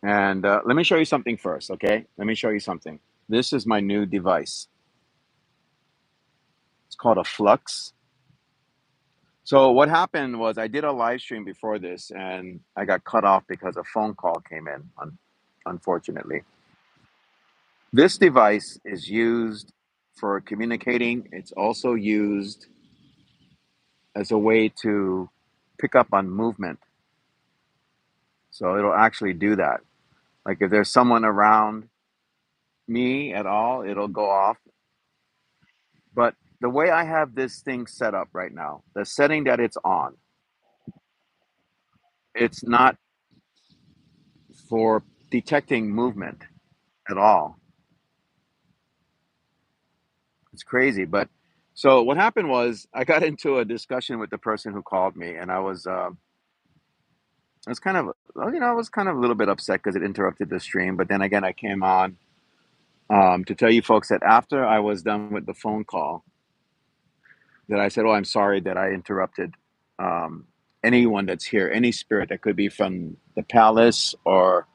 And let me show you something first, okay? Let me show you something. This is my new device. It's called a flux. So what happened was I did a live stream before this, and I got cut off because a phone call came in, unfortunately. This device is used for communicating. It's also used as a way to pick up on movement. So it'll actually do that. Like if there's someone around me at all, it'll go off. But the way I have this thing set up right now, the setting that it's on, it's not for detecting movement at all. It's crazy. But so what happened was I got into a discussion with the person who called me, and I was kind of, well, I was kind of a little bit upset because it interrupted the stream. But then again, I came on to tell you folks that after I was done with the phone call, that I said, "Oh, I'm sorry that I interrupted um, anyone that's here, any spirit that could be from the palace or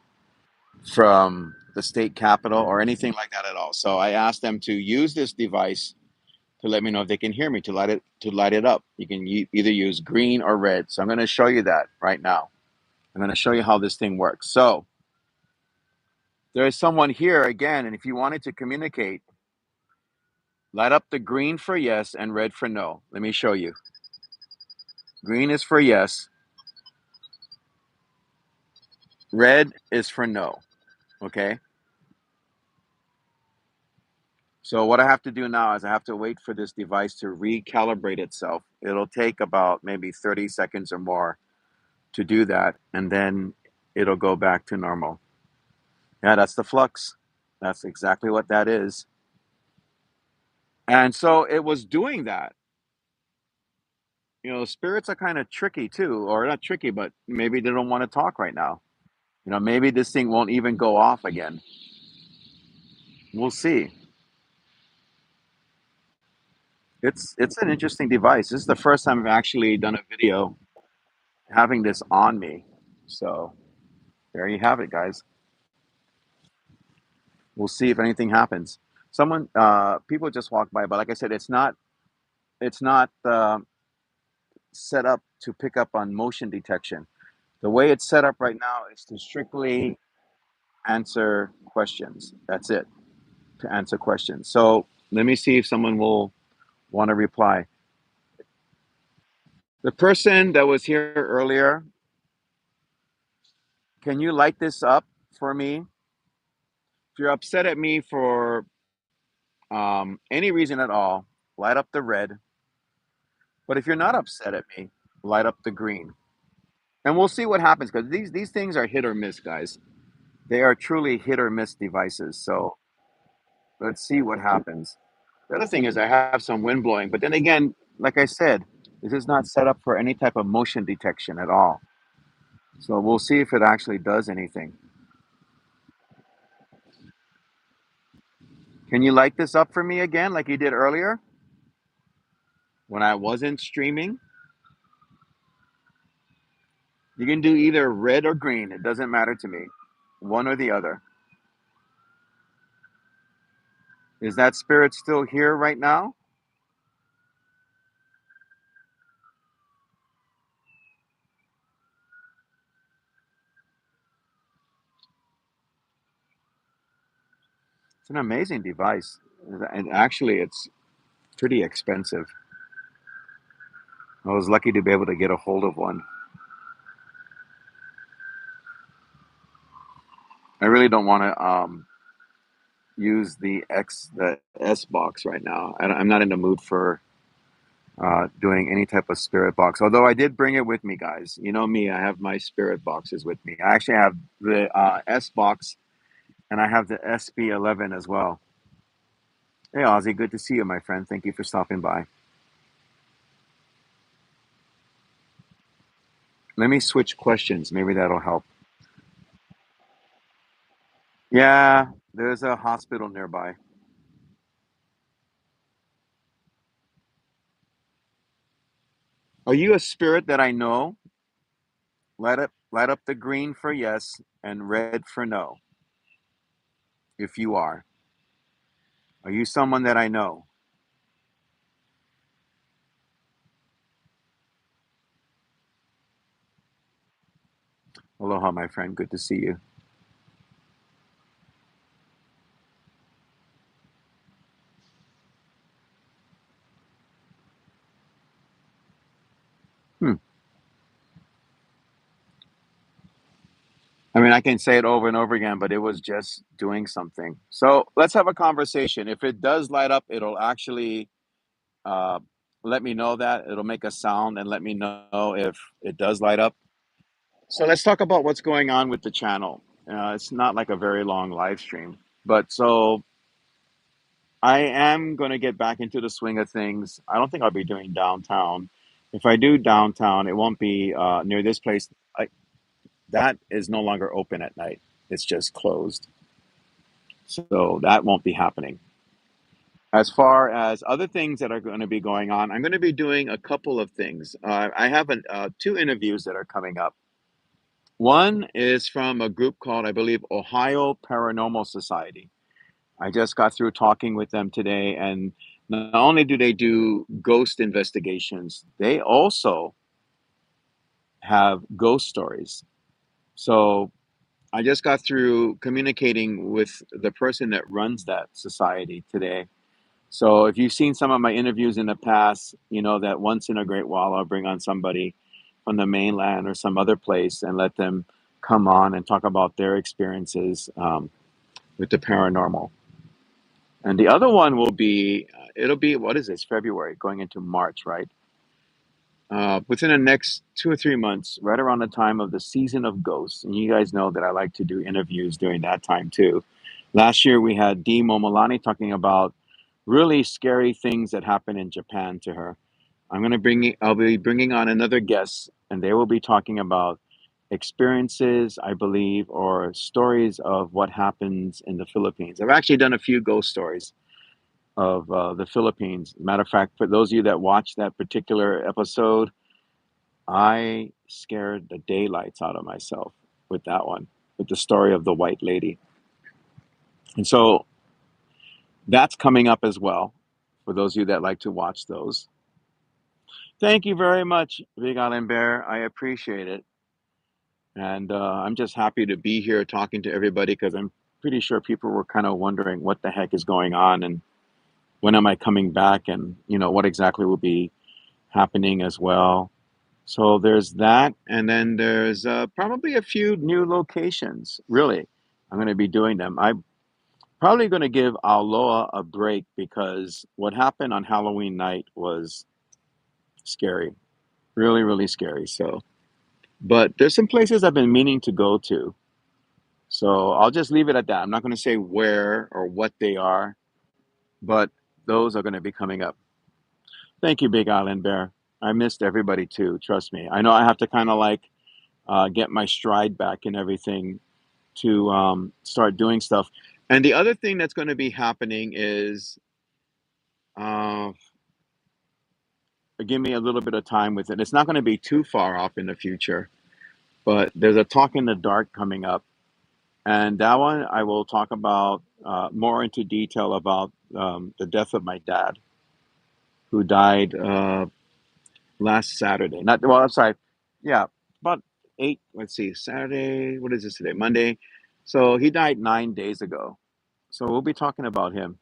from the state capitol or anything like that at all." So I asked them to use this device to let me know if they can hear me to light it up. You can either use green or red. So I'm going to show you that right now. I'm going to show you how this thing works. So there is someone here again, and if you wanted to communicate, light up the green for yes and red for no. Let me show you. Green is for yes, red is for no. Okay. So what I have to do now is I have to wait for this device to recalibrate itself. It'll take about maybe 30 seconds or more to do that, and then it'll go back to normal. Yeah, that's the flux. That's exactly what that is. And so it was doing that. Spirits are kind of tricky too, or not tricky, but maybe they don't want to talk right now. Maybe this thing won't even go off again. We'll see. It's an interesting device. This is the first time I've actually done a video having this on me. So there you have it, guys. We'll see if anything happens. People just walk by, but like I said, it's not set up to pick up on motion detection. The way it's set up right now is to strictly answer questions. That's it, to answer questions. So let me see if someone will want to reply. The person that was here earlier, can you light this up for me? If you're upset at me for any reason at all, light up the red. But if you're not upset at me, light up the green. And we'll see what happens because these things are hit or miss, guys. They are truly hit or miss devices. So let's see what happens. The other thing is I have some wind blowing, but then again, like I said, this is not set up for any type of motion detection at all. So we'll see if it actually does anything. Can you light this up for me again, like you did earlier when I wasn't streaming? You can do either red or green. It doesn't matter to me, one or the other. Is that spirit still here right now? It's an amazing device. And actually, it's pretty expensive. I was lucky to be able to get a hold of one. I really don't want to use the S box right now. I'm not in the mood for doing any type of spirit box. Although I did bring it with me, guys. You know me, I have my spirit boxes with me. I actually have the S box and I have the SB11 as well. Hey, Ozzy, good to see you, my friend. Thank you for stopping by. Let me switch questions. Maybe that'll help. Yeah, there's a hospital nearby. Are you a spirit that I know? Light up. Light up the green for yes and red for no. If you are you someone that I know? Aloha, my friend. Good to see you. Hmm. I mean, I can say it over and over again, but it was just doing something. So let's have a conversation. If it does light up, it'll actually uh, let me know that. It'll make a sound and let me know if it does light up. So let's talk about what's going on with the channel. It's not like a very long live stream, but so I am going to get back into the swing of things. I don't think I'll be doing downtown. If I do downtown, it won't be near this place. That is no longer open at night. It's just closed. So that won't be happening. As far as other things that are going to be going on, I'm going to be doing a couple of things. I have two interviews that are coming up. One is from a group called, I believe, Ohio Paranormal Society. I just got through talking with them today, and not only do they do ghost investigations, they also have ghost stories. So I just got through communicating with the person that runs that society today. So if you've seen some of my interviews in the past, you know that once in a great while I'll bring on somebody from the mainland or some other place and let them come on and talk about their experiences with the paranormal. And the other one will be, it'll be, what is this, February, going into March, right? Within the next 2 or 3 months, right around the time of the season of ghosts, and you guys know that I like to do interviews during that time too. Last year we had Dee Momolani talking about really scary things that happened in Japan to her. I'll be bringing on another guest, and they will be talking about experiences, I believe, or stories of what happens in the Philippines. I've actually done a few ghost stories of the Philippines. Matter of fact, for those of you that watched that particular episode, I scared the daylights out of myself with that one, with the story of the white lady. And so that's coming up as well for those of you that like to watch those. Thank you very much, Big Island Bear. I appreciate it. And I'm just happy to be here talking to everybody because I'm pretty sure people were kind of wondering what the heck is going on and when am I coming back and, what exactly will be happening as well. So there's that. And then there's probably a few new locations. Really, I'm going to be doing them. I'm probably going to give Aloha a break because what happened on Halloween night was scary, really, really scary. So, but there's some places I've been meaning to go to. So I'll just leave it at that. I'm not going to say where or what they are, but those are going to be coming up. Thank you, Big Island Bear. I missed everybody too. Trust me. I know I have to kind of like get my stride back and everything to start doing stuff. And the other thing that's going to be happening is uh, give me a little bit of time with it. It's not going to be too far off in the future, but there's a talk in the dark coming up. And that one I will talk about more into detail about the death of my dad, who died last Saturday. Not well, I'm sorry. Yeah, about eight. Let's see, Saturday. What is this today? Monday. So he died 9 days ago. So we'll be talking about him.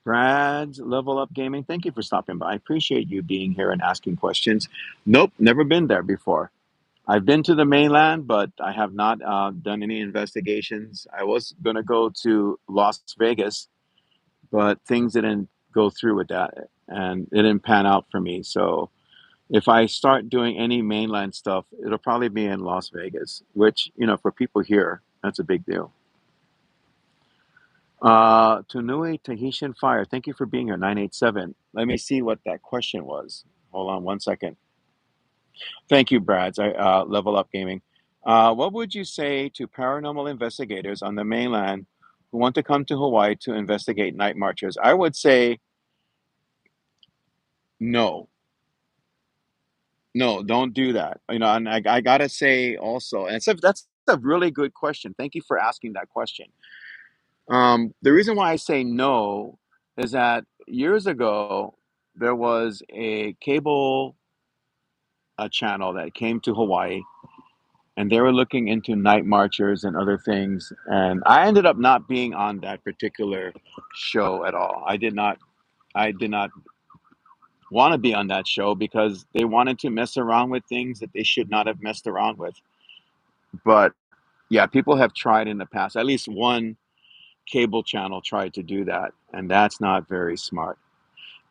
Brad's Level Up Gaming. Thank you for stopping by. I appreciate you being here and asking questions. Nope, never been there before. I've been to the mainland, but I have not done any investigations. I was going to go to Las Vegas, but things didn't go through with that and it didn't pan out for me. So if I start doing any mainland stuff, it'll probably be in Las Vegas, which, for people here, that's a big deal. Tunui Tahitian Fire, thank you for being here, 987. Let me see what that question was. Hold on one second. Thank you, Brad. Level Up Gaming. What would you say to paranormal investigators on the mainland who want to come to Hawaii to investigate night marchers? I would say no. No, don't do that. And I gotta say also, and that's a really good question. Thank you for asking that question. The reason why I say no is that years ago there was a cable channel that came to Hawaii, and they were looking into night marchers and other things. And I ended up not being on that particular show at all. I did not want to be on that show because they wanted to mess around with things that they should not have messed around with. But yeah, people have tried in the past. At least one cable channel tried to do that, and that's not very smart.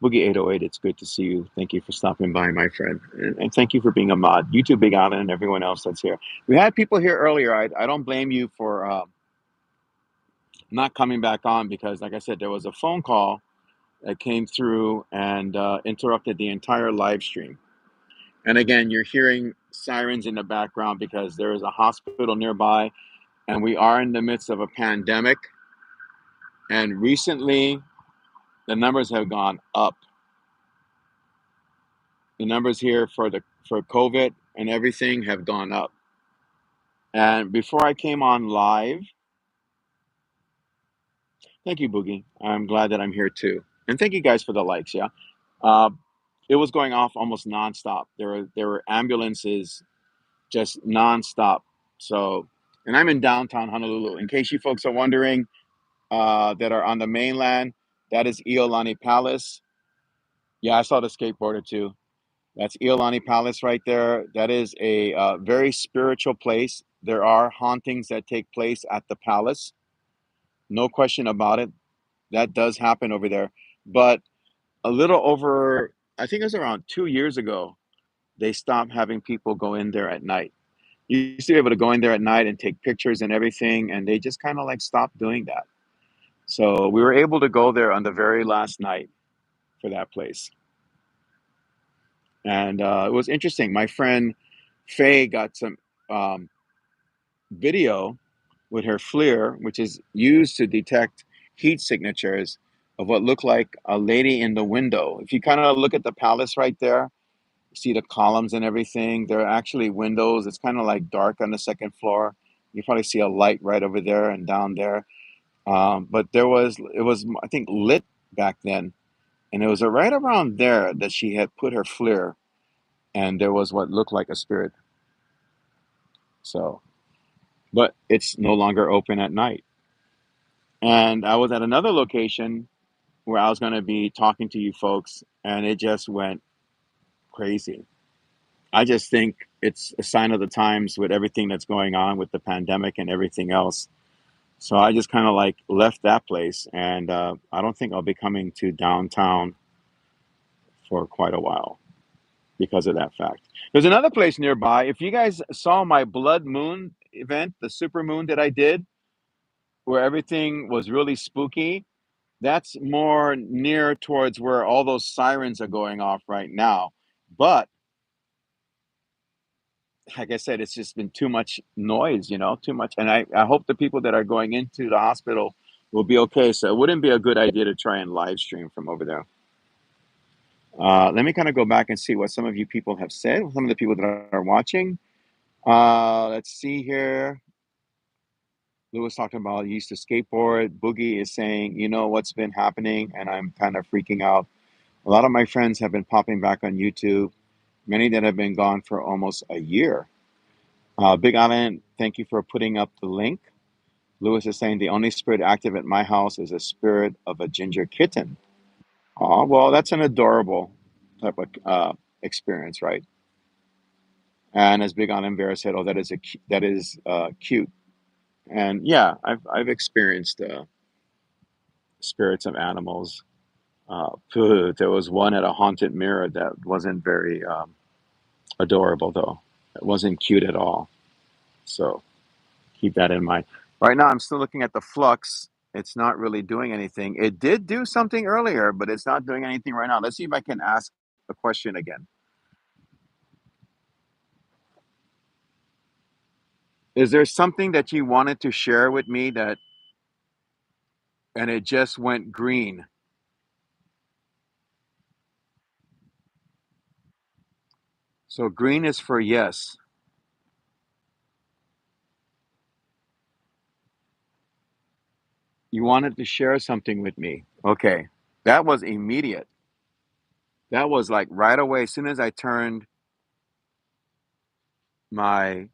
Boogie 808, it's good to see you. Thank you for stopping by, my friend. And thank you for being a mod. You too, Big Allen, and everyone else that's here. We had people here earlier. I don't blame you for not coming back on because, like I said, there was a phone call that came through and interrupted the entire live stream. And again, you're hearing sirens in the background because there is a hospital nearby, and we are in the midst of a pandemic. And recently, the numbers have gone up. The numbers here for COVID and everything have gone up. And before I came on live, thank you, Boogie. I'm glad that I'm here too. And thank you guys for the likes. Yeah, uh, it was going off almost nonstop. There were ambulances just nonstop. So, and I'm in downtown Honolulu. In case you folks are wondering, that are on the mainland, that is Iolani Palace. Yeah, I saw the skateboarder too. That's Iolani Palace right there. That is a very spiritual place. There are hauntings that take place at the palace. No question about it. That does happen over there. But a little over, I think it was around 2 years ago, they stopped having people go in there at night. You used to be able to go in there at night and take pictures and everything, and they just kind of like stopped doing that. So we were able to go there on the very last night for that place. And it was interesting. My friend Faye got some um, video with her FLIR, which is used to detect heat signatures of what looked like a lady in the window. If you kind of look at the palace right there, you see the columns and everything. There are actually windows. It's kind of like dark on the second floor. You probably see a light right over there and down there. But it was, I think, lit back then. And it was right around there that she had put her FLIR, and there was what looked like a spirit. So, but it's no longer open at night. And I was at another location where I was going to be talking to you folks, and it just went crazy. I just think it's a sign of the times with everything that's going on with the pandemic and everything else. So I just kind of like left that place, and I don't think I'll be coming to downtown for quite a while because of that fact. There's another place nearby. If you guys saw my Blood Moon event, the super moon that I did, where everything was really spooky, that's more near towards where all those sirens are going off right now. But like I said, it's just been too much noise, too much. And I hope the people that are going into the hospital will be okay. So it wouldn't be a good idea to try and live stream from over there. Let me kind of go back and see what some of you people have said, some of the people that are watching. Let's see here. Lewis talking about he used to skateboard. Boogie is saying, what's been happening, and I'm kind of freaking out. A lot of my friends have been popping back on YouTube, many that have been gone for almost a year. Big Island, thank you for putting up the link. Lewis is saying the only spirit active at my house is a spirit of a ginger kitten. Oh, well, that's an adorable type of experience, right? And as Big Island Bear said, oh, that is cute. And yeah, I've experienced spirits of animals. There was one at a haunted mirror that wasn't very adorable, though. It wasn't cute at all. So keep that in mind. Right now, I'm still looking at the flux. It's not really doing anything. It did do something earlier, but it's not doing anything right now. Let's see if I can ask a question again. Is there something that you wanted to share with me and it just went green? So green is for yes. You wanted to share something with me. Okay. That was immediate. That was like right away. As soon as I turned my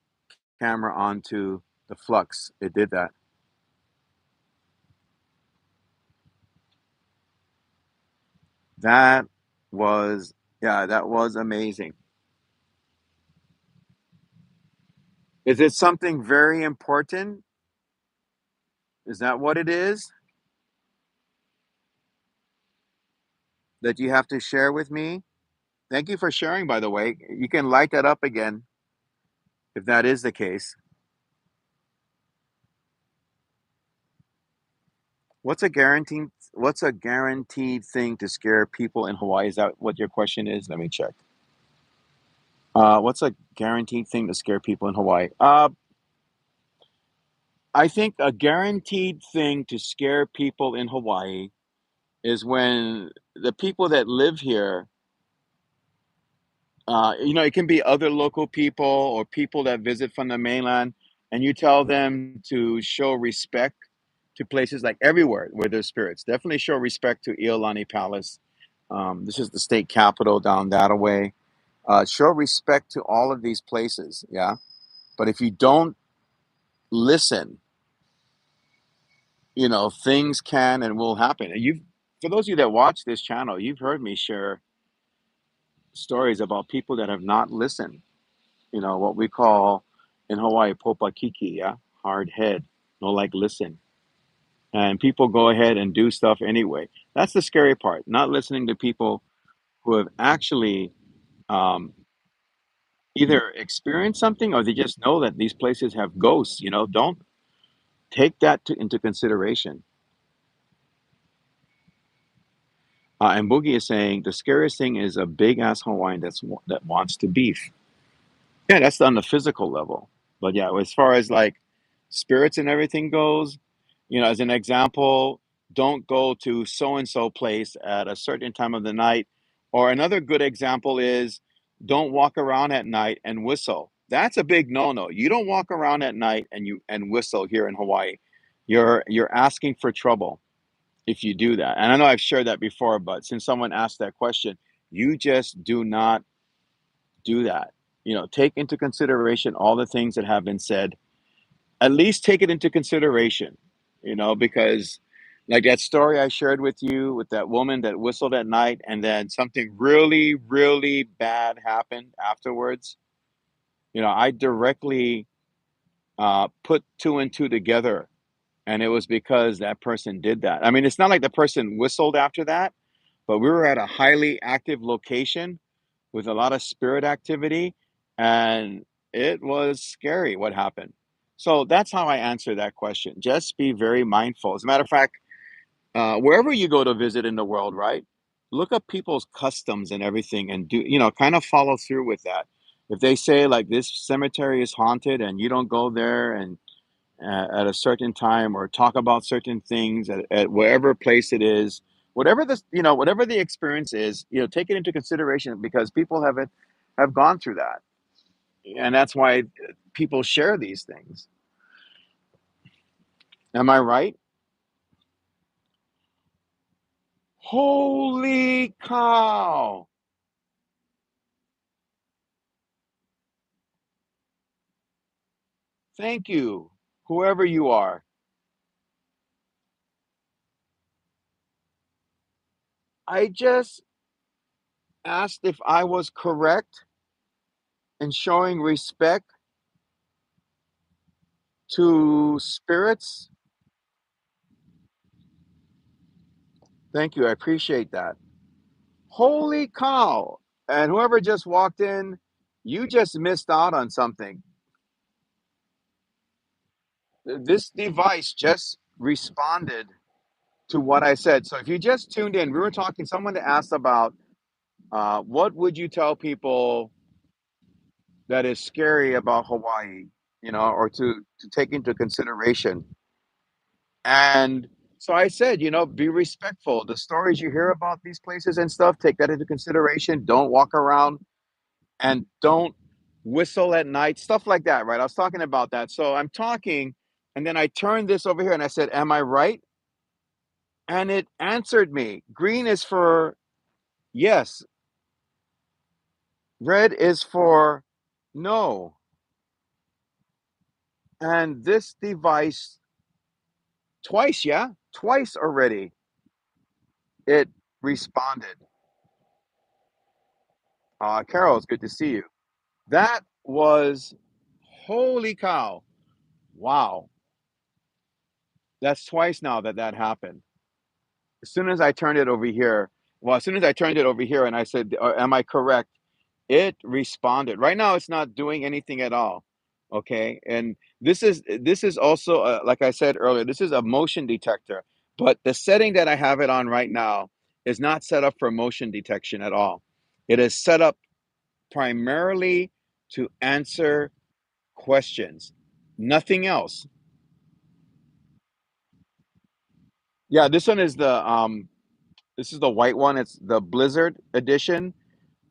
camera onto the flux, it did that. That was, yeah, that was amazing. Is it something very important? Is that what it is that you have to share with me? Thank you for sharing, by the way. You can light that up again if that is the case. What's a guaranteed thing to scare people in Hawaii? Is that what your question is? Let me check. What's a guaranteed thing to scare people in Hawaii? I think a guaranteed thing to scare people in Hawaii is when the people that live here, it can be other local people or people that visit from the mainland, and you tell them to show respect to places like everywhere where there's spirits. Definitely show respect to Iolani Palace. This is the state capital down that way. Show respect to all of these places, yeah. But if you don't listen, things can and will happen. And for those of you that watch this channel, you've heard me share stories about people that have not listened. What we call in Hawaii popakiki, yeah, hard head, no like listen. And people go ahead and do stuff anyway. That's the scary part, not listening to people who have actually um, either experienced something or they just know that these places have ghosts. Don't take that into consideration. And Boogie is saying the scariest thing is a big ass Hawaiian that wants to beef. Yeah, that's on the physical level. But yeah, as far as like spirits and everything goes, as an example, don't go to so and so place at a certain time of the night. Or another good example is don't walk around at night and whistle. That's a big no-no. You don't walk around at night and whistle here in Hawaii. You're asking for trouble if you do that. And I know I've shared that before, but since someone asked that question, you just do not do that. Take into consideration all the things that have been said. At least take it into consideration, because like that story I shared with you with that woman that whistled at night and then something really, really bad happened afterwards. I directly put two and two together, and it was because that person did that. I mean, it's not like the person whistled after that, but we were at a highly active location with a lot of spirit activity, and it was scary what happened. So that's how I answer that question. Just be very mindful. As a matter of fact, wherever you go to visit in the world, right? Look up people's customs and everything and kind of follow through with that. If they say like this cemetery is haunted and you don't go there and at a certain time or talk about certain things at wherever place it is, whatever the experience is, take it into consideration because people have gone through that, and that's why people share these things. Am I right? Holy cow! Thank you, whoever you are. I just asked if I was correct in showing respect to spirits. Thank you, I appreciate that. Holy cow! And whoever just walked in, you just missed out on something. This device just responded to what I said. So if you just tuned in, we were talking, someone asked about what would you tell people that is scary about Hawaii, or to take into consideration. And so I said, be respectful. The stories you hear about these places and stuff, take that into consideration. Don't walk around and don't whistle at night, stuff like that, right? I was talking about that. So I'm talking, and then I turned this over here and I said, am I right? And it answered me. Green is for yes, red is for no. And this device, twice, yeah, twice already, it responded. Carol, it's good to see you. That was, holy cow. Wow. That's twice now that that happened. As soon as I turned it over here, well, as soon as I turned it over here and I said, am I correct? It responded. Right now, it's not doing anything at all. Okay. And this is also, like I said earlier, this is a motion detector, but the setting that I have it on right now is not set up for motion detection at all. It is set up primarily to answer questions, nothing else. Yeah, this is the white one. It's the Blizzard edition.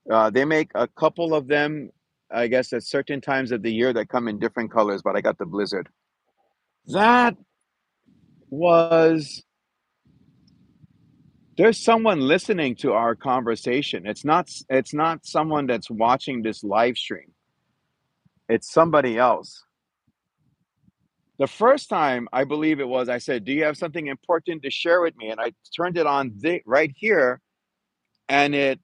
They make a couple of them, I guess, at certain times of the year that come in different colors, but I got the Blizzard. That was, there's someone listening to our conversation. It's not someone that's watching this live stream. It's somebody else. The first time, I believe it was, I said, "Do you have something important to share with me?" And I turned it on right here, and it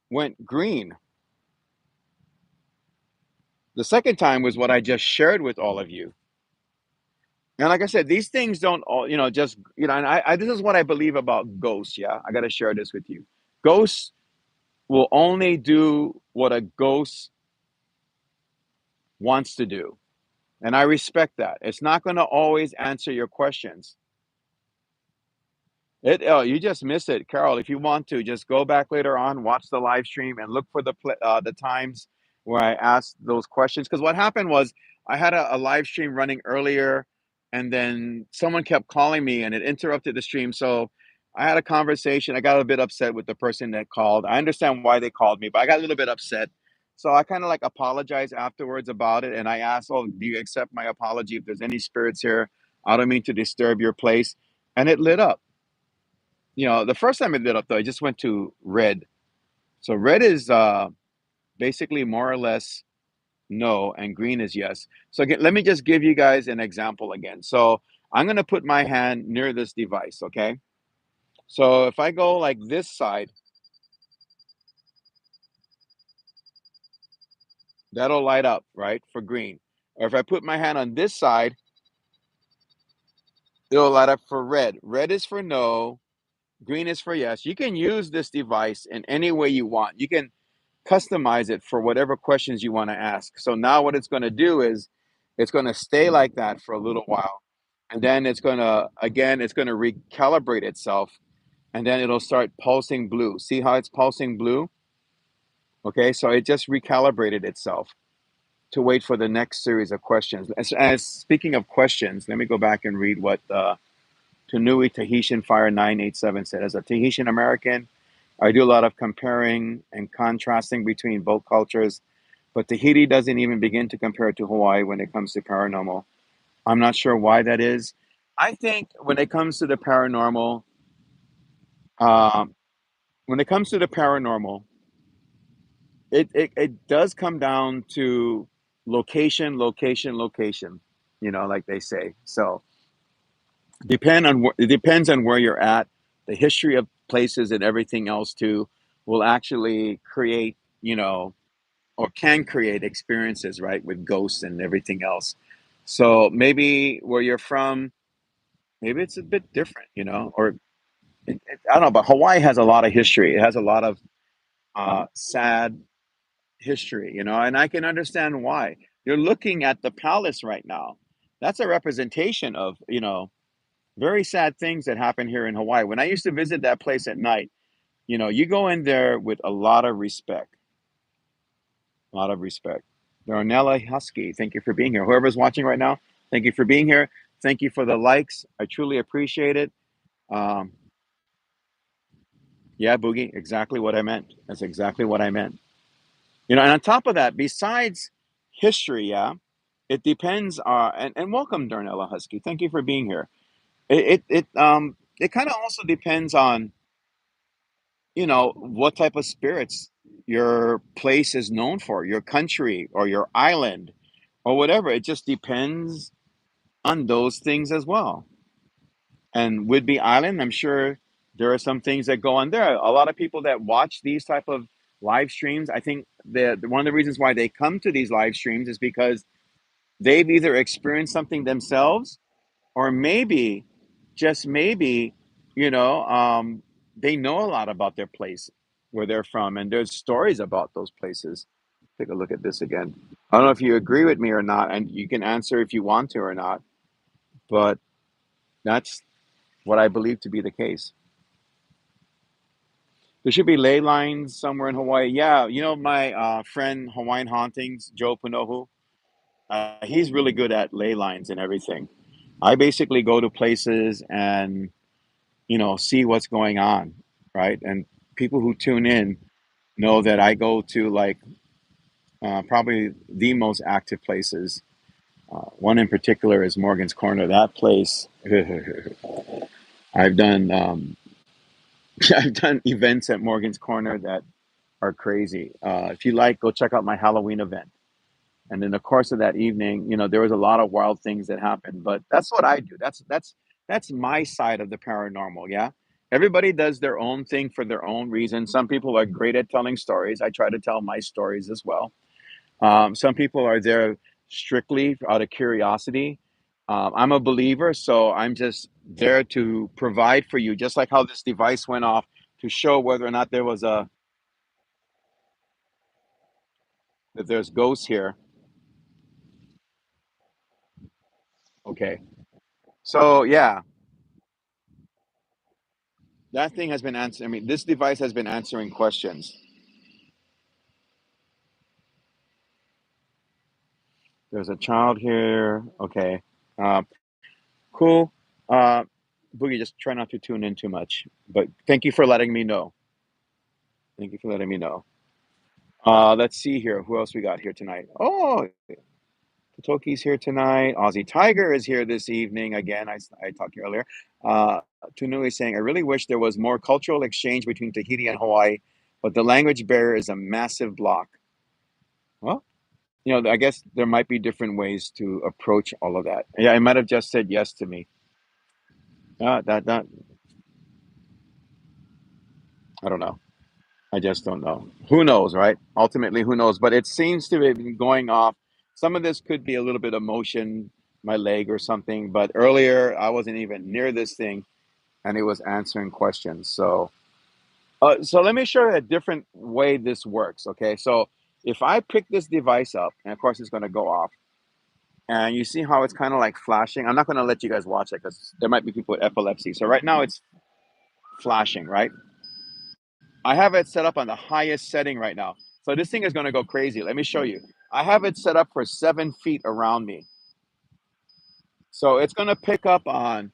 went green. The second time was what I just shared with all of you. And like I said, these things don't all, just, and I this is what I believe about ghosts. Yeah, I got to share this with you. Ghosts will only do what a ghost wants to do. And I respect that. It's not going to always answer your questions. Oh, you just missed it, Carol. If you want to, just go back later on, watch the live stream, and look for the times where I asked those questions. Because what happened was I had a live stream running earlier, and then someone kept calling me, and it interrupted the stream. So I had a conversation. I got a bit upset with the person that called. I understand why they called me, but I got a little bit upset. So I kind of like apologized afterwards about it, and I asked, "Oh, do you accept my apology? If there's any spirits here, I don't mean to disturb your place." And it lit up. The first time it lit up though, I just went to red. So red is basically more or less no, and green is yes. So again, let me just give you guys an example again. So I'm gonna put my hand near this device, okay? So if I go like this side, that'll light up, right, for green. Or if I put my hand on this side, it'll light up for red. Red is for no, green is for yes. You can use this device in any way you want. You can customize it for whatever questions you want to ask. So now what it's going to do is it's going to stay like that for a little while. And then it's going to recalibrate itself. And then it'll start pulsing blue. See how it's pulsing blue? Okay, so it just recalibrated itself to wait for the next series of questions. As speaking of questions, let me go back and read what Tanui Tahitian Fire 987 said. As a Tahitian American, I do a lot of comparing and contrasting between both cultures, but Tahiti doesn't even begin to compare to Hawaii when it comes to paranormal. I'm not sure why that is. I think um, when it comes to the paranormal, it does come down to location, location, location. Like they say. So it depends on where you're at. The history of places and everything else too will actually create, or can create experiences, right, with ghosts and everything else. So maybe where you're from, maybe it's a bit different, or I don't know, but Hawaii has a lot of history. It has a lot of sad history, and I can understand why. You're looking at the palace right now. That's a representation of, very sad things that happen here in Hawaii. When I used to visit that place at night, you go in there with a lot of respect, a lot of respect. Darnella Husky, thank you for being here. Whoever's watching right now, thank you for being here. Thank you for the likes. I truly appreciate it. Um, yeah, Boogie, exactly what I meant. That's exactly what I meant. And on top of that, besides history, yeah, it depends. And welcome, Darnella Husky. Thank you for being here. It kind of also depends on what type of spirits your place is known for, your country or your island or whatever. It just depends on those things as well. And Whidbey Island, I'm sure there are some things that go on there. A lot of people that watch these type of live streams, I think that one of the reasons why they come to these live streams is because they've either experienced something themselves, or maybe, just maybe, you know, um, they know a lot about their place where they're from, and there's stories about those places. Take a look at this again. I don't know if you agree with me or not, and you can answer if you want to or not, but that's what I believe to be the case. There should be ley lines somewhere in Hawaii. Yeah, my friend Hawaiian Hauntings, Joe Panohu, he's really good at ley lines and everything. I basically go to places and see what's going on, right? And people who tune in know that I go to like probably the most active places. One in particular is Morgan's Corner. That place, I've done I've done events at Morgan's Corner that are crazy. If you like, go check out my Halloween event. And in the course of that evening, there was a lot of wild things that happened. But that's what I do. That's my side of the paranormal. Yeah. Everybody does their own thing for their own reason. Some people are great at telling stories. I try to tell my stories as well. Some people are there strictly out of curiosity. I'm a believer, so I'm just there to provide for you, just like how this device went off to show whether or not that there's ghosts here. Okay. So yeah, that thing has been answering. I mean, this device has been answering questions. There's a child here. Okay. Uh, cool. Uh, Boogie, just try not to tune in too much. But thank you for letting me know. Thank you for letting me know. Let's see here. Who else we got here tonight? Oh, Toki's here tonight. Aussie Tiger is here this evening. Again, I talked to you earlier. Uh, Tunu is saying, I really wish there was more cultural exchange between Tahiti and Hawaii, but the language barrier is a massive block. Well, I guess there might be different ways to approach all of that. Yeah, I might have just said yes to me. That I don't know. I just don't know. Who knows, right? Ultimately, who knows? But it seems to have been going off. Some of this could be a little bit of motion, my leg or something. But earlier, I wasn't even near this thing, and it was answering questions. So let me show you a different way this works. Okay, so if I pick this device up, and of course it's going to go off, and you see how it's kind of like flashing. I'm not going to let you guys watch it because there might be people with epilepsy. So right now it's flashing, right? I have it set up on the highest setting right now. So this thing is going to go crazy. Let me show you. I have it set up for 7 feet around me. So it's going to pick up on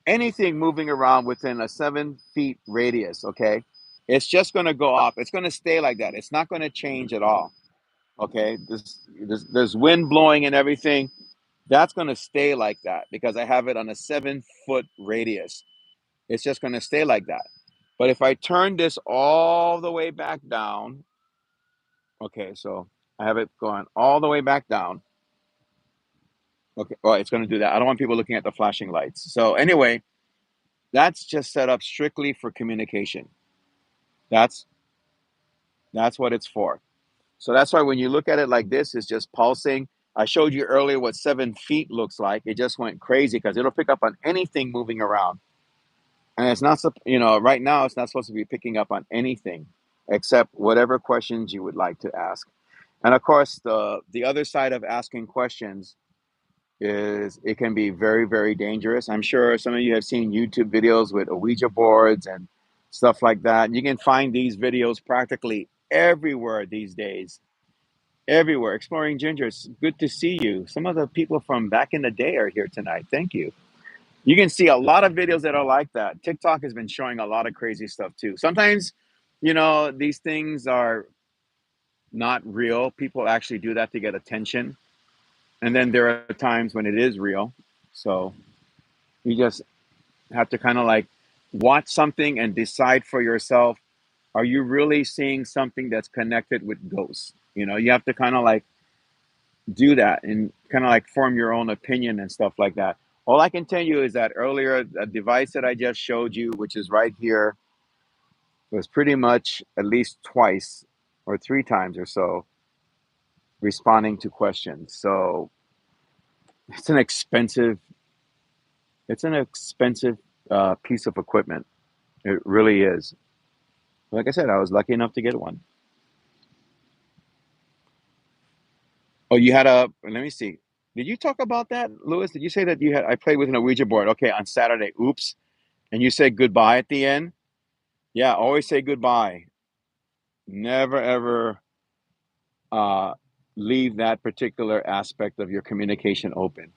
anything moving around within a 7 feet radius. Okay. It's just going to go off. It's going to stay like that. It's not going to change at all. Okay. There's wind blowing and everything. That's going to stay like that because I have it on a 7 foot radius. It's just going to stay like that. But if I turn this all the way back down, okay, so I have it going all the way back down. Okay, well, it's going to do that. I don't want people looking at the flashing lights. So anyway, that's just set up strictly for communication. That's that's what it's for. So that's why when you look at it like this, it's just pulsing. I showed you earlier what 7 feet looks like. It just went crazy because it'll pick up on anything moving around. And it's not, right now it's not supposed to be picking up on anything except whatever questions you would like to ask. And of course, the other side of asking questions is it can be very, very dangerous. I'm sure some of you have seen YouTube videos with Ouija boards and stuff like that. You can find these videos practically everywhere these days. Everywhere. Exploring Ginger, it's good to see you. Some of the people from back in the day are here tonight. Thank you. You can see a lot of videos that are like that. TikTok has been showing a lot of crazy stuff too. Sometimes, these things are not real. People actually do that to get attention. And then there are times when it is real. So you just have to kind of like watch something and decide for yourself, are you really seeing something that's connected with ghosts? You know, you have to kind of like do that and kind of like form your own opinion and stuff like that. All I can tell you is that earlier, a device that I just showed you, which is right here, was pretty much at least twice or three times or so responding to questions. So it's an expensive, it's an expensive piece of equipment. It really is. Like I said, I was lucky enough to get one. Oh, you had a, let me see. Did you talk about that, Lewis? Did you say that you had, I played with an Ouija board? Okay, on Saturday. Oops. And you said goodbye at the end? Yeah, always say goodbye. Never ever uh, leave that particular aspect of your communication open.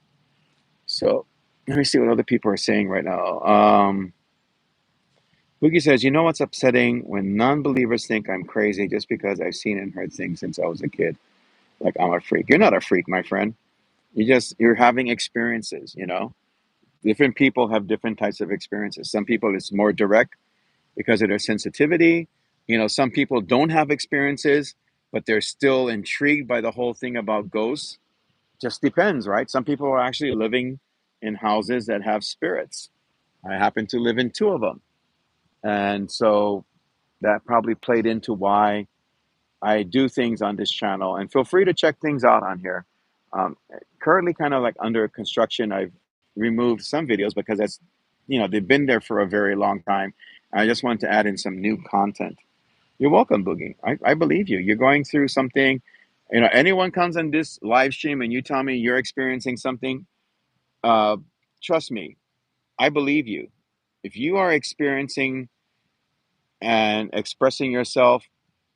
So let me see what other people are saying right now. Boogie says, you know what's upsetting? When non believers think I'm crazy just because I've seen and heard things since I was a kid. Like I'm a freak. You're not a freak, my friend. You're having experiences, you know? Different people have different types of experiences. Some people it's more direct because of their sensitivity. You know, some people don't have experiences, but they're still intrigued by the whole thing about ghosts. Just depends, right? Some people are actually living in houses that have spirits. I happen to live in two of them. And so that probably played into why I do things on this channel. And feel free to check things out on here. Um, Currently, kind of like under construction, I've removed some videos because that's, you know, they've been there for a very long time. I just wanted to add in some new content. You're welcome, Boogie. I believe you. You're going through something. You know, anyone comes on this live stream and you tell me you're experiencing something, uh, trust me, I believe you. If you are experiencing and expressing yourself,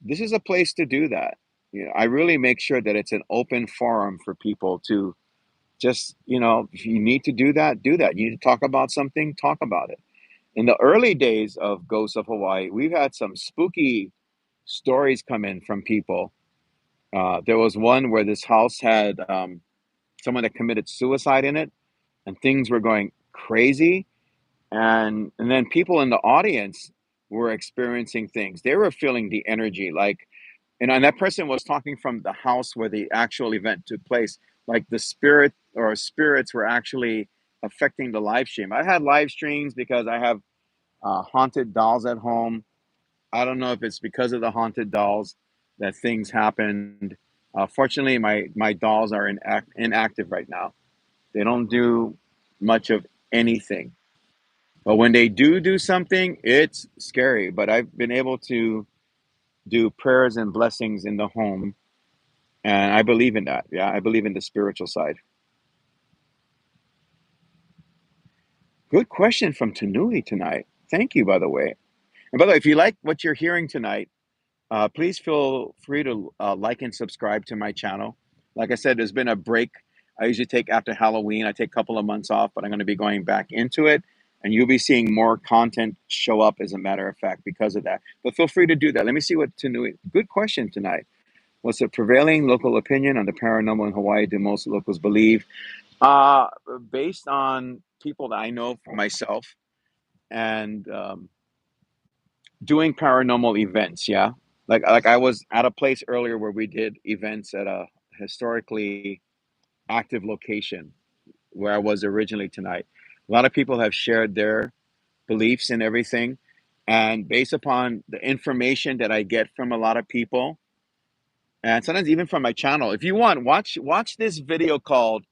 this is a place to do that. You know, I really make sure that it's an open forum for people to just, you know, if you need to do that, do that. You need to talk about something, talk about it. In the early days of Ghosts of Hawaii, we've had some spooky stories come in from people. There was one where this house had someone that committed suicide in it, and things were going crazy. And then people in the audience were experiencing things. They were feeling the energy, like, and that person was talking from the house where the actual event took place. Like the spirit or spirits were actually affecting the live stream. I had live streams because I have haunted dolls at home. I don't know if it's because of the haunted dolls that things happened. Fortunately, my dolls are inactive right now. They don't do much of anything. But when they do something, it's scary. But I've been able to do prayers and blessings in the home, and I believe in that. Yeah, I believe in the spiritual side. Good question from Tanui tonight. Thank you, by the way. And by the way, if you like what you're hearing tonight, please feel free to like and subscribe to my channel. Like I said, there's been a break. I usually take after Halloween. I take a couple of months off, but I'm going to be going back into it. And you'll be seeing more content show up, as a matter of fact, because of that. But feel free to do that. Let me see what Tanui. Good question tonight. What's the prevailing local opinion on the paranormal in Hawaii? Do most locals believe? Uh, Based on people that I know for myself and doing paranormal events, yeah. Like I was at a place earlier where we did events at a historically active location where I was originally tonight. A lot of people have shared their beliefs and everything. And based upon the information that I get from a lot of people, and sometimes even from my channel, if you want, watch this video called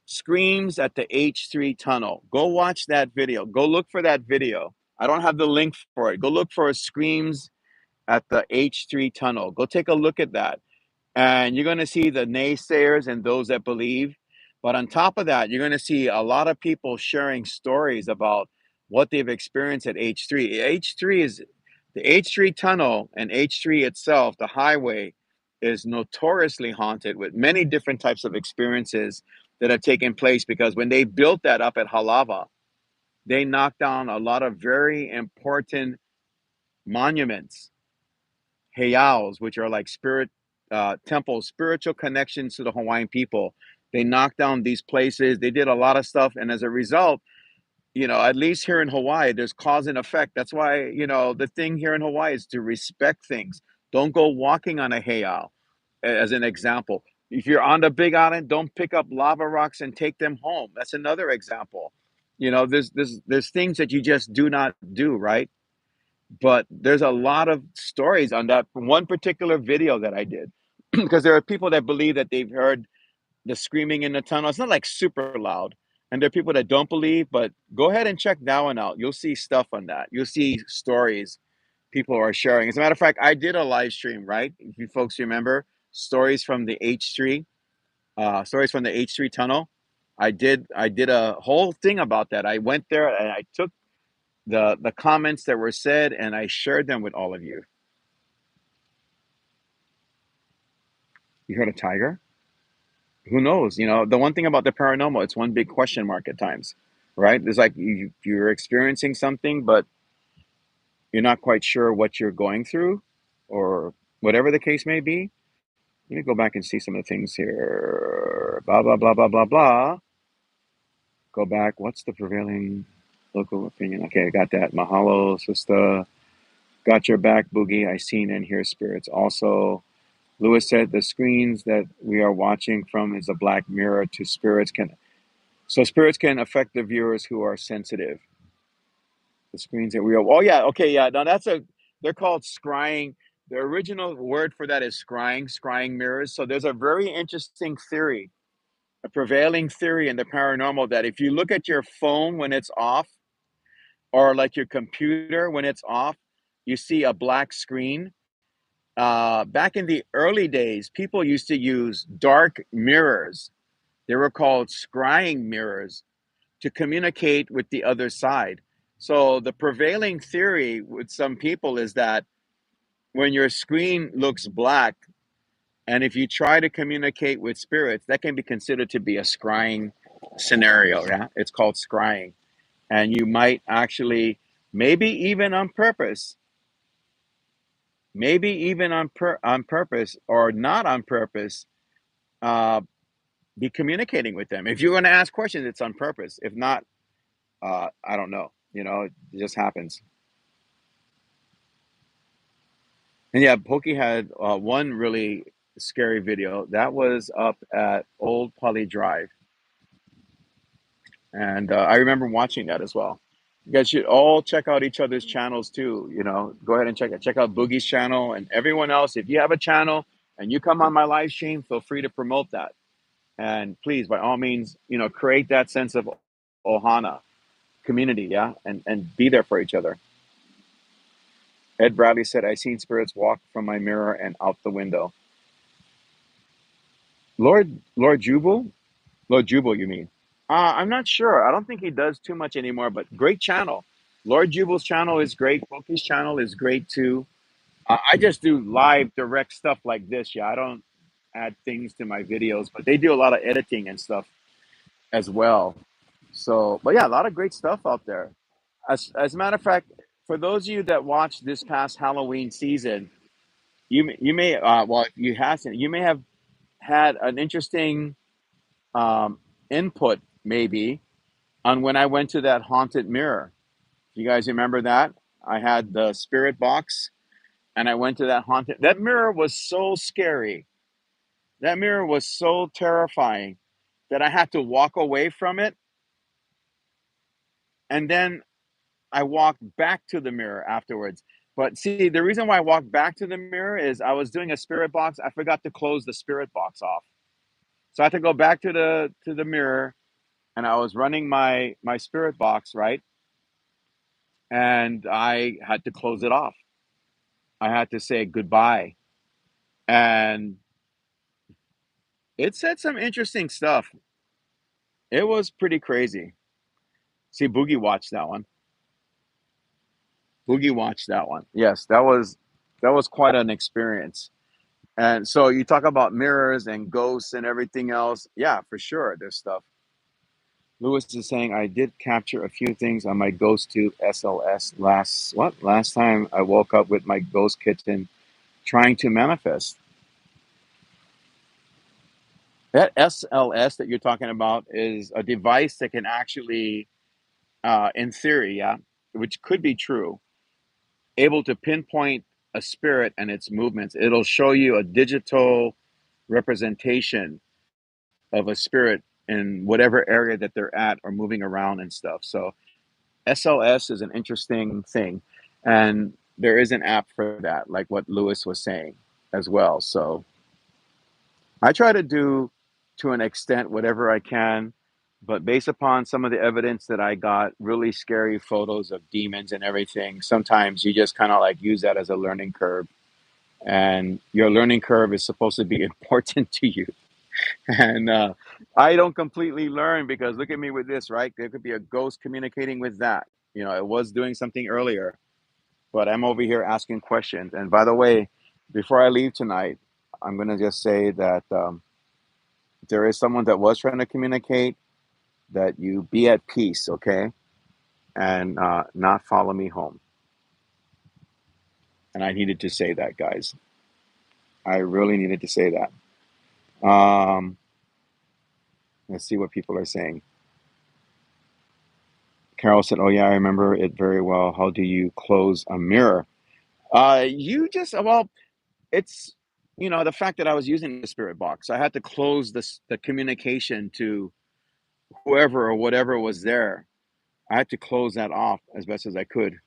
Screams at the H3 Tunnel. Go watch that video. Go look for that video. I don't have the link for it. Go look for Screams at the H3 Tunnel. Go take a look at that. And you're going to see the naysayers and those that believe. But on top of that, you're going to see a lot of people sharing stories about what they've experienced at H3. H3 is the H3 tunnel, and H3 itself, the highway, is notoriously haunted with many different types of experiences that have taken place because when they built that up at Halava, they knocked down a lot of very important monuments, heiaus, which are like spirit temples, spiritual connections to the Hawaiian people. They knocked down these places. They did a lot of stuff, and as a result, at least here in Hawaii, there's cause and effect. That's why, the thing here in Hawaii is to respect things. Don't go walking on a heiau, as an example. If you're on the Big Island, don't pick up lava rocks and take them home. That's another example. There's things that you just do not do, right? But there's a lot of stories on that one particular video that I did, because there are people that believe that they've heard the screaming in the tunnel. It's not like super loud. And there are people that don't believe, but go ahead and check that one out. You'll see stuff on that. You'll see stories people are sharing. As a matter of fact, I did a live stream, right? If you folks remember, stories from the H3, stories from the H3 tunnel. I did a whole thing about that. I went there and I took the comments that were said and I shared them with all of you. You heard a tiger? Who knows? The one thing about the paranormal, it's one big question mark at times, right? It's like you're experiencing something, but you're not quite sure what you're going through or whatever the case may be. Let me go back and see some of the things here. Blah, blah, blah, blah, blah, blah. Go back. What's the prevailing local opinion? Okay, I got that. Mahalo, sister. Got your back, Boogie. I seen and hear spirits. Also, Lewis said the screens that we are watching from is a black mirror to spirits so spirits can affect the viewers who are sensitive. The screens that we are, oh yeah, okay, yeah. Now they're called scrying. The original word for that is scrying mirrors. So there's a very interesting theory, a prevailing theory in the paranormal, that if you look at your phone when it's off, or like your computer when it's off, you see a black screen. Back in the early days, people used to use dark mirrors. They were called scrying mirrors to communicate with the other side. So the prevailing theory with some people is that when your screen looks black, and if you try to communicate with spirits, that can be considered to be a scrying scenario. Yeah, it's called scrying, and you might actually, maybe even on purpose, on purpose or not on purpose, uh, be communicating with them. If you're going to ask questions, it's on purpose. If not, I don't know. It just happens. And yeah, Pokey had one really scary video that was up at Old Poly Drive, and I remember watching that as well. You guys should all check out each other's channels too. Go ahead and check out Boogie's channel and everyone else. If you have a channel and you come on my live stream, feel free to promote that. And please, by all means, create that sense of ohana community, yeah, and be there for each other. Ed Bradley said, "I seen spirits walk from my mirror and out the window." Lord Jubal, Lord Jubal, you mean? I'm not sure. I don't think he does too much anymore. But great channel. Lord Jubal's channel is great. Pokey's channel is great too. I just do live direct stuff like this. Yeah, I don't add things to my videos, but they do a lot of editing and stuff as well. So, but yeah, a lot of great stuff out there. As a matter of fact, for those of you that watched this past Halloween season, you may well, if you hasn't, you may have had an interesting um, input maybe on when I went to that haunted mirror. You guys remember that? I had the spirit box and I went to that haunted. That mirror was so scary. That mirror was so terrifying that I had to walk away from it. And then I walked back to the mirror afterwards. But see, the reason why I walked back to the mirror is I was doing a spirit box. I forgot to close the spirit box off. So I had to go back to the mirror, and I was running my spirit box, right? And I had to close it off. I had to say goodbye. And it said some interesting stuff. It was pretty crazy. See, Boogie watched that one. Boogie watched that one. Yes, that was quite an experience. And so you talk about mirrors and ghosts and everything else. Yeah, for sure. There's stuff. Lewis is saying I did capture a few things on my ghost tube SLS last time I woke up with my ghost kitten trying to manifest. That SLS that you're talking about is a device that can actually, in theory, yeah, which could be true, able to pinpoint a spirit and its movements. It'll show you a digital representation of a spirit in whatever area that they're at or moving around and stuff. So SLS is an interesting thing. And there is an app for that, like what Lewis was saying as well. So I try to do to an extent whatever I can, but based upon some of the evidence that I got, really scary photos of demons and everything, sometimes you just kind of like use that as a learning curve. And your learning curve is supposed to be important to you. And I don't completely learn because look at me with this, right? There could be a ghost communicating with that. You know, it was doing something earlier, but I'm over here asking questions. And by the way, before I leave tonight, I'm going to just say that there is someone that was trying to communicate, that you be at peace, okay? And not follow me home. And I needed to say that, guys. I really needed to say that. Let's see what people are saying. Carol said, "Oh yeah, I remember it very well. How do you close a mirror?" You just well, it's the fact that I was using the spirit box. I had to close the communication to whoever or whatever was there. I had to close that off as best as I could.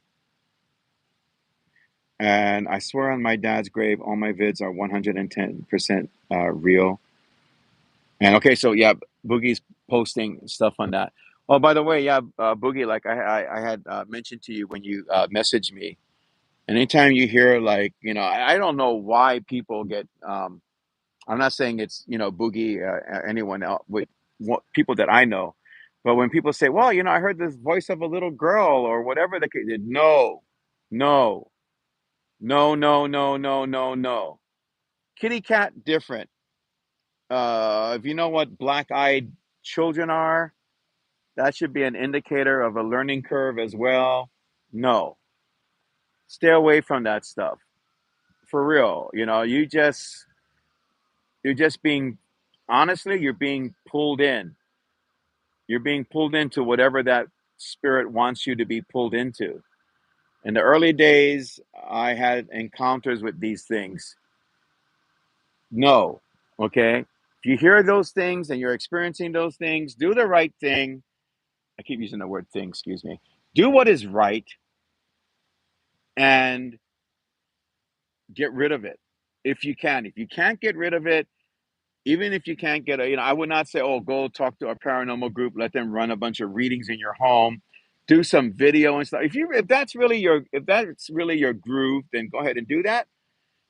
And I swear on my dad's grave, all my vids are 110% real. And okay, so yeah, Boogie's posting stuff on that. Oh, by the way, yeah, Boogie, like I had mentioned to you when you messaged me. Anytime you hear like, I don't know why people get. I'm not saying it's Boogie, anyone else with people that I know, but when people say, "Well, I heard this voice of a little girl" or whatever the case, no, no, no, no, no, no, no, no. Kitty cat different. If you know what black-eyed children are, that should be an indicator of a learning curve as well. No, stay away from that stuff. For real, you're just being honestly, you're being pulled in. You're being pulled into whatever that spirit wants you to be pulled into. In the early days, I had encounters with these things. No, okay? If you hear those things and you're experiencing those things, do the right thing. I keep using the word thing, excuse me. Do what is right and get rid of it if you can. If you can't get rid of it, even if you can't get I would not say, oh, go talk to a paranormal group, let them run a bunch of readings in your home, do some video and stuff. If that's really your groove, then go ahead and do that.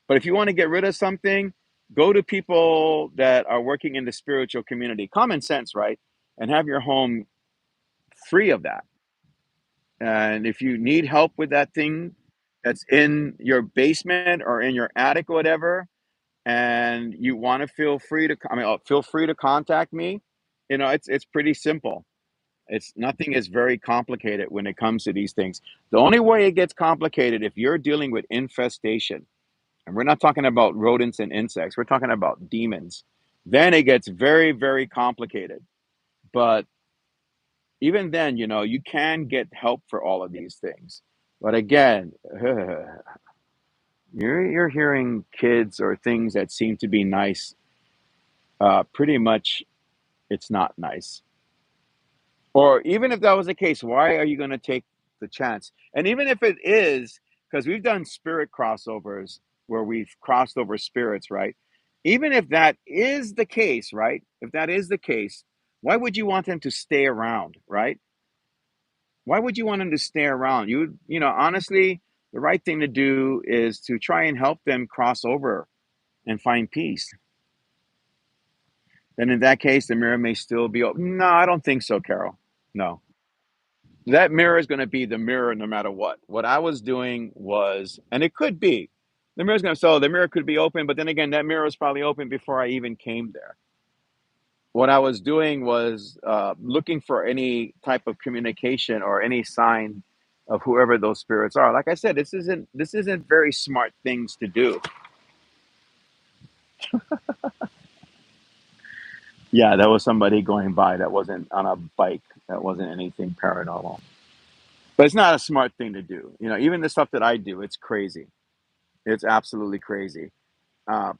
But if you want to get rid of something, go to people that are working in the spiritual community. Common sense, right? And have your home free of that. And if you need help with that thing that's in your basement or in your attic or whatever, and you want to feel free to contact me. It's pretty simple. It's nothing is very complicated when it comes to these things. The only way it gets complicated if you're dealing with infestation, and we're not talking about rodents and insects, we're talking about demons. Then it gets very, very complicated. But even then, you can get help for all of these things. But again, you're hearing kids or things that seem to be nice. Pretty much, it's not nice. Or even if that was the case, why are you going to take the chance? And even if it is, because we've done spirit crossovers where we've crossed over spirits, right? Even if that is the case, right? If that is the case, why would you want them to stay around, right? Why would you want them to stay around? Honestly, the right thing to do is to try and help them cross over and find peace. Then in that case, the mirror may still be open. No, I don't think so, Carol. No. That mirror is going to be the mirror no matter what. What I was doing was, and it could be, the mirror could be open, but then again, that mirror was probably open before I even came there. What I was doing was looking for any type of communication or any sign of whoever those spirits are. Like I said, this isn't very smart things to do. Yeah, that was somebody going by that wasn't on a bike. That wasn't anything paranormal. But it's not a smart thing to do. You know, even the stuff that I do, it's crazy. It's absolutely crazy. Uh,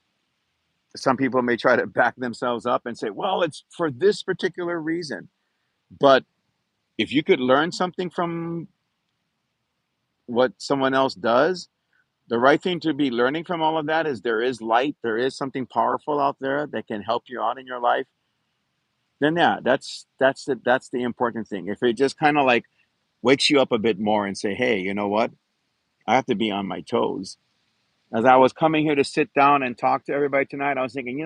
some people may try to back themselves up and say, well, it's for this particular reason. But if you could learn something from what someone else does, the right thing to be learning from all of that is there is light, there is something powerful out there that can help you out in your life. Then yeah, that's the important thing. If it just kind of like wakes you up a bit more and say, hey, you know what? I have to be on my toes. As I was coming here to sit down and talk to everybody tonight, I was thinking,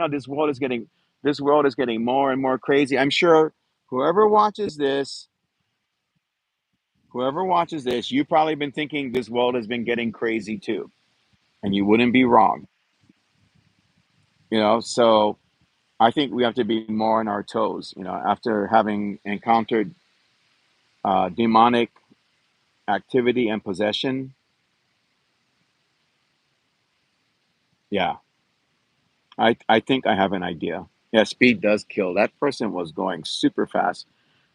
this world is getting more and more crazy. I'm sure whoever watches this, whoever watches this, you've probably been thinking this world has been getting crazy too, and you wouldn't be wrong. So I think we have to be more on our toes. After having encountered demonic activity and possession, yeah, I think I have an idea. Yeah, speed does kill. That person was going super fast.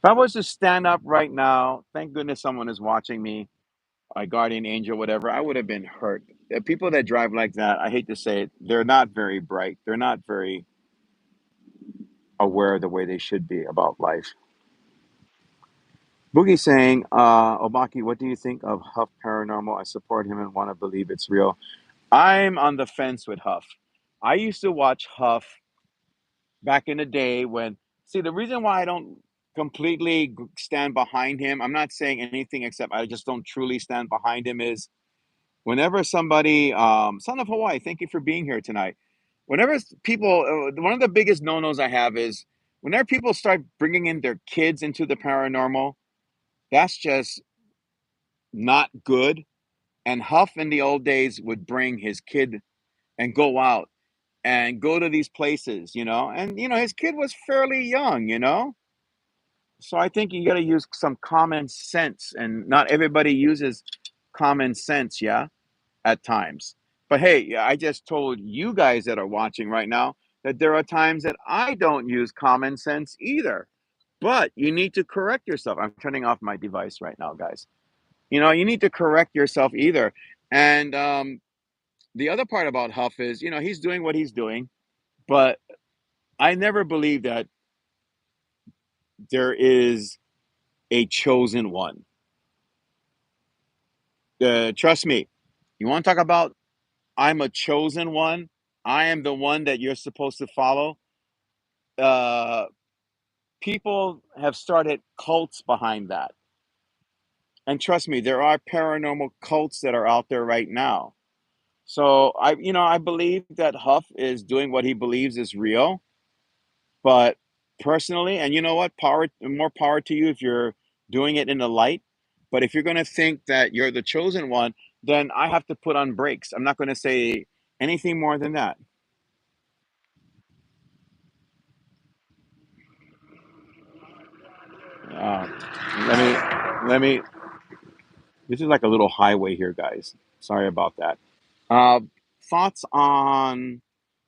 If I was to stand up right now, thank goodness someone is watching me, my guardian angel, whatever, I would have been hurt. The people that drive like that, I hate to say it, they're not very bright. They're not very aware the way they should be about life. Boogie saying, Obaki, what do you think of Huff Paranormal? I support him and want to believe it's real. I'm on the fence with Huff. I used to watch Huff back in the day when, see, the reason why I don't completely stand behind him, I'm not saying anything except I just don't truly stand behind him, is whenever somebody, Son of Hawaii, thank you for being here tonight. Whenever people, one of the biggest no-nos I have is whenever people start bringing in their kids into the paranormal, that's just not good. And Huff in the old days would bring his kid and go out and go to these places, and his kid was fairly young. So I think you got to use some common sense, and not everybody uses common sense, yeah, at times. But hey, yeah, I just told you guys that are watching right now that there are times that I don't use common sense either. But you need to correct yourself. I'm turning off my device right now, guys. You need to correct yourself either. And the other part about Huff is, he's doing what he's doing, but I never believe that there is a chosen one. Trust me, you want to talk about I'm a chosen one? I am the one that you're supposed to follow. Uh, People have started cults behind that. And trust me, there are paranormal cults that are out there right now. So I believe that Huff is doing what he believes is real. But personally, and you know what, more power to you if you're doing it in the light. But if you're going to think that you're the chosen one, then I have to put on brakes. I'm not going to say anything more than that. Uh, let me, let me. This is like a little highway here, guys. Sorry about that. Uh, Thoughts on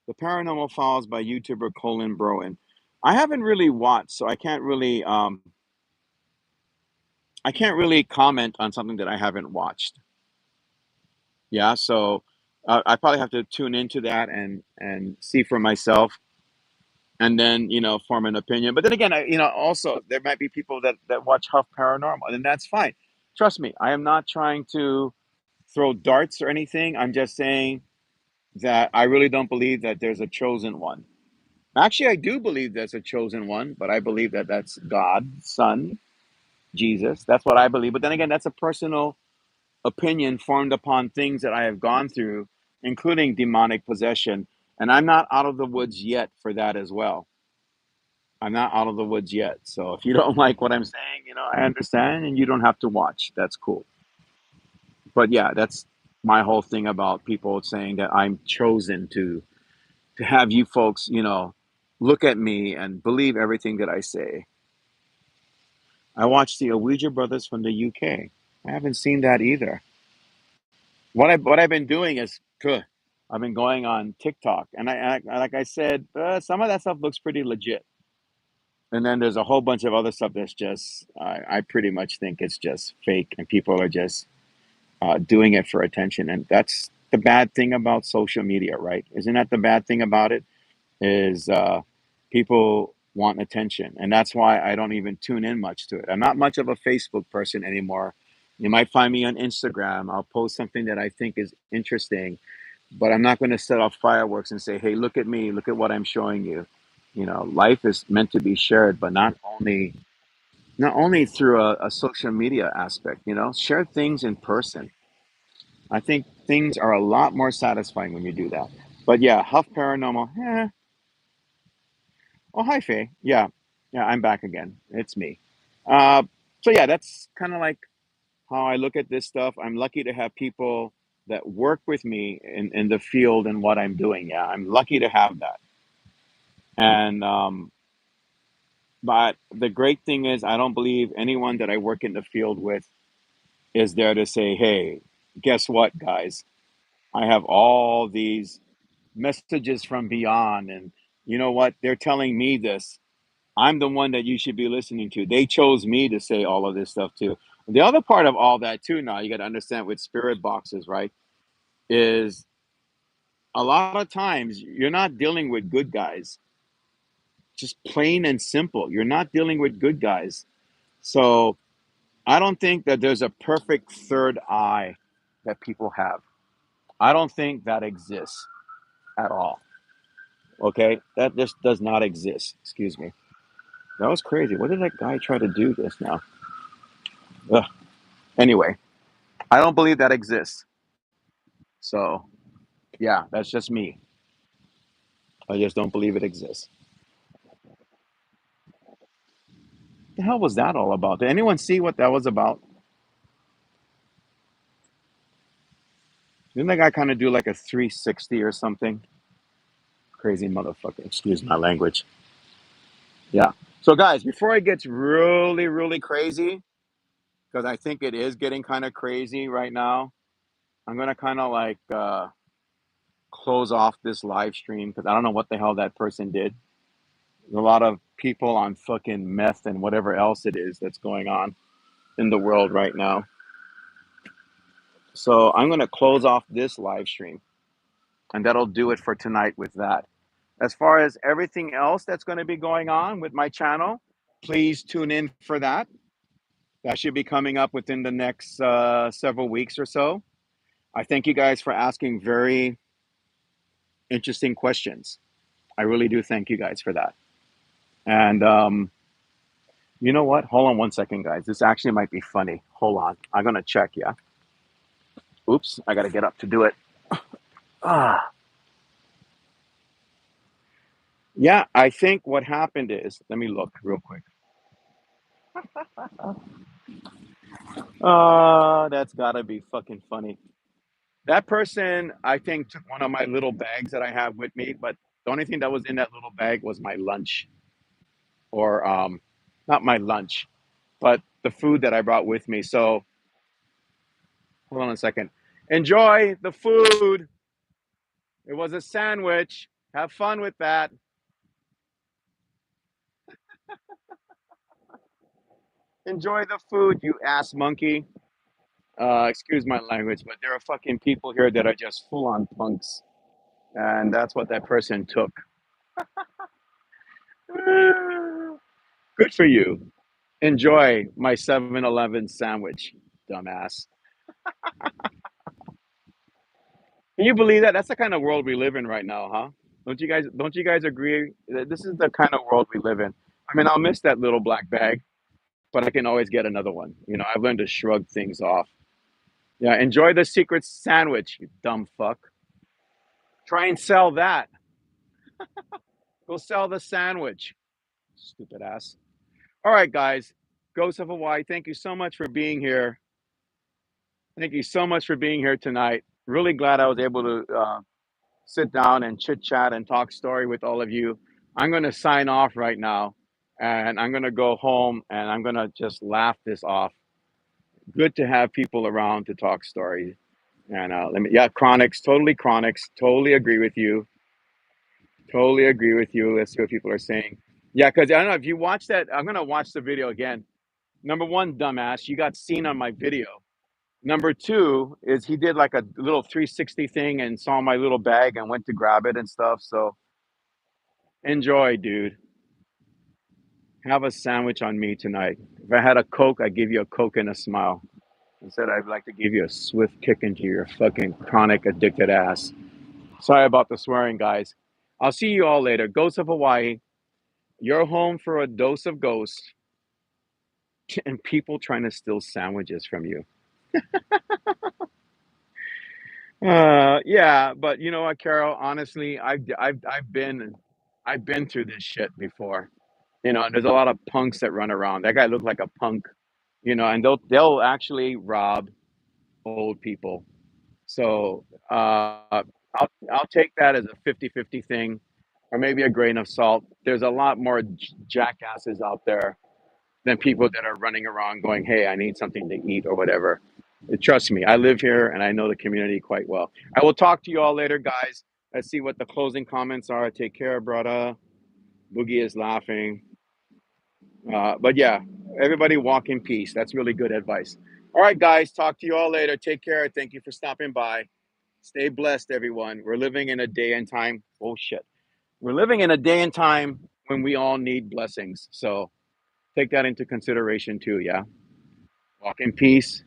the Paranormal Files by YouTuber Colin Browen? I haven't really watched, so I can't really comment on something that I haven't watched. Yeah, so I probably have to tune into that and see for myself, and then form an opinion. But then again, also there might be people that watch Huff Paranormal, and that's fine. Trust me, I am not trying to throw darts or anything. I'm just saying that I really don't believe that there's a chosen one. Actually, I do believe there's a chosen one, but I believe that that's God, Son, Jesus. That's what I believe. But then again, that's a personal opinion formed upon things that I have gone through, including demonic possession. And I'm not out of the woods yet for that as well. I'm not out of the woods yet. So if you don't like what I'm saying, I understand and you don't have to watch. That's cool. But yeah, that's my whole thing about people saying that I'm chosen to have you folks, look at me and believe everything that I say. I watched the Ouija brothers from the UK. I haven't seen that either. What I've been doing is I've been going on TikTok, and like I said, some of that stuff looks pretty legit. And then there's a whole bunch of other stuff that's just, I pretty much think it's just fake, and people are just doing it for attention. And that's the bad thing about social media, right? Isn't that the bad thing about it? Is people want attention, and that's why I don't even tune in much to it. I'm not much of a Facebook person anymore. You might find me on Instagram. I'll post something that I think is interesting, but I'm not going to set off fireworks and say, "Hey, look at me! Look at what I'm showing you." You know, life is meant to be shared, but not only through a social media aspect. You know, share things in person. I think things are a lot more satisfying when you do that. But yeah, Huff Paranormal. Oh, hi, Faye. Yeah, yeah, I'm back again. It's me. Uh, so yeah, that's kind of like how I look at this stuff. I'm lucky to have people that work with me in the field and what I'm doing. Yeah, I'm lucky to have that. And but the great thing is, I don't believe anyone that I work in the field with is there to say, "Hey, guess what, guys? I have all these messages from beyond, and you know what? They're telling me this. I'm the one that you should be listening to. They chose me to say all of this stuff too." The other part of all that too, now you got to understand with spirit boxes, right? Is a lot of times you're not dealing with good guys, just plain and simple. You're not dealing with good guys. So I don't think that there's a perfect third eye that people have. I don't think that exists at all. Okay, that just does not exist. Excuse me. That was crazy. What did that guy try to do this now? Ugh. Anyway, I don't believe that exists. So, yeah, that's just me. I just don't believe it exists. The hell was that all about? Did anyone see what that was about? Didn't that guy kind of do like a 360 or something? Crazy motherfucker. Excuse my language. Yeah. So, guys, before it gets really, really crazy, because I think it is getting kind of crazy right now, I'm going to kind of like close off this live stream because I don't know what the hell that person did. There's a lot of people on fucking meth and whatever else it is that's going on in the world right now. So I'm going to close off this live stream, and that'll do it for tonight with that. As far as everything else that's going to be going on with my channel, please tune in for that. That should be coming up within the next several weeks or so. I thank you guys for asking very interesting questions. I really do thank you guys for that. And you know what? Hold on one second, guys. This actually might be funny. Hold on. I'm going to check, yeah? Oops, I got to get up to do it. Ah, yeah, I think what happened is, let me look real quick. That's got to be fucking funny. That person, I think, took one of my little bags that I have with me, but the only thing that was in that little bag was my lunch, or not my lunch, but the food that I brought with me. So hold on a second. Enjoy the food. It was a sandwich. Have fun with that. Enjoy the food, you ass monkey. Excuse my language, but there are fucking people here that are just full on punks. And that's what that person took. Good for you. Enjoy my 7-Eleven sandwich, dumbass. Can you believe that? That's the kind of world we live in right now, huh? Don't you guys agree that this is the kind of world we live in? I mean, I'll miss that little black bag, but I can always get another one. You know, I've learned to shrug things off. Yeah, enjoy the secret sandwich, you dumb fuck. Try and sell that. Go sell the sandwich. Stupid ass. All right, guys. Ghost of Hawaii, thank you so much for being here. Thank you so much for being here tonight. Really glad I was able to sit down and chit chat and talk story with all of you. I'm going to sign off right now, and I'm going to go home and I'm going to just laugh this off. Good to have people around to talk story. And yeah, Chronics, totally agree with you. Totally agree with you. Let's see what people are saying. Yeah, because I don't know if you watch that. I'm gonna watch the video again. Number one, dumbass, you got seen on my video. Number two is he did like a little 360 thing and saw my little bag and went to grab it and stuff. So enjoy, dude. Have a sandwich on me tonight. If I had a Coke, I'd give you a Coke and a smile. Instead, I'd like to give you a swift kick into your fucking chronic addicted ass. Sorry about the swearing, guys. I'll see you all later. Ghosts of Hawaii, you're home for a dose of ghosts and people trying to steal sandwiches from you. Yeah, but you know what, Carol? Honestly, I've been through this shit before. You know, and there's a lot of punks that run around. That guy looked like a punk, you know, and they'll actually rob old people. So I'll take that as a 50-50 thing, or maybe a grain of salt. There's a lot more jackasses out there than people that are running around going, "Hey, I need something to eat" or whatever. Trust me, I live here and I know the community quite well. I will talk to you all later, guys. Let's see what the closing comments are. Take care, brother. Boogie is laughing. But yeah, everybody walk in peace. That's really good advice. All right, guys, talk to you all later. Take care. Thank you for stopping by. Stay blessed, everyone. We're living in a day and time. Oh, shit. We're living in a day and time when we all need blessings. So take that into consideration too. Yeah. Walk in peace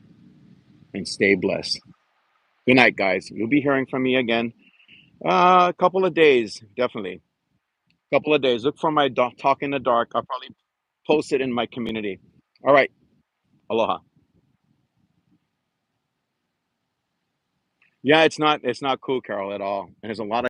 and stay blessed. Good night, guys. You'll be hearing from me again. A couple of days, definitely. Couple of days. Look for my talk in the dark. I'll probably post it in my community. All right. Aloha. Yeah, it's not cool, Carol, at all. And there's a lot of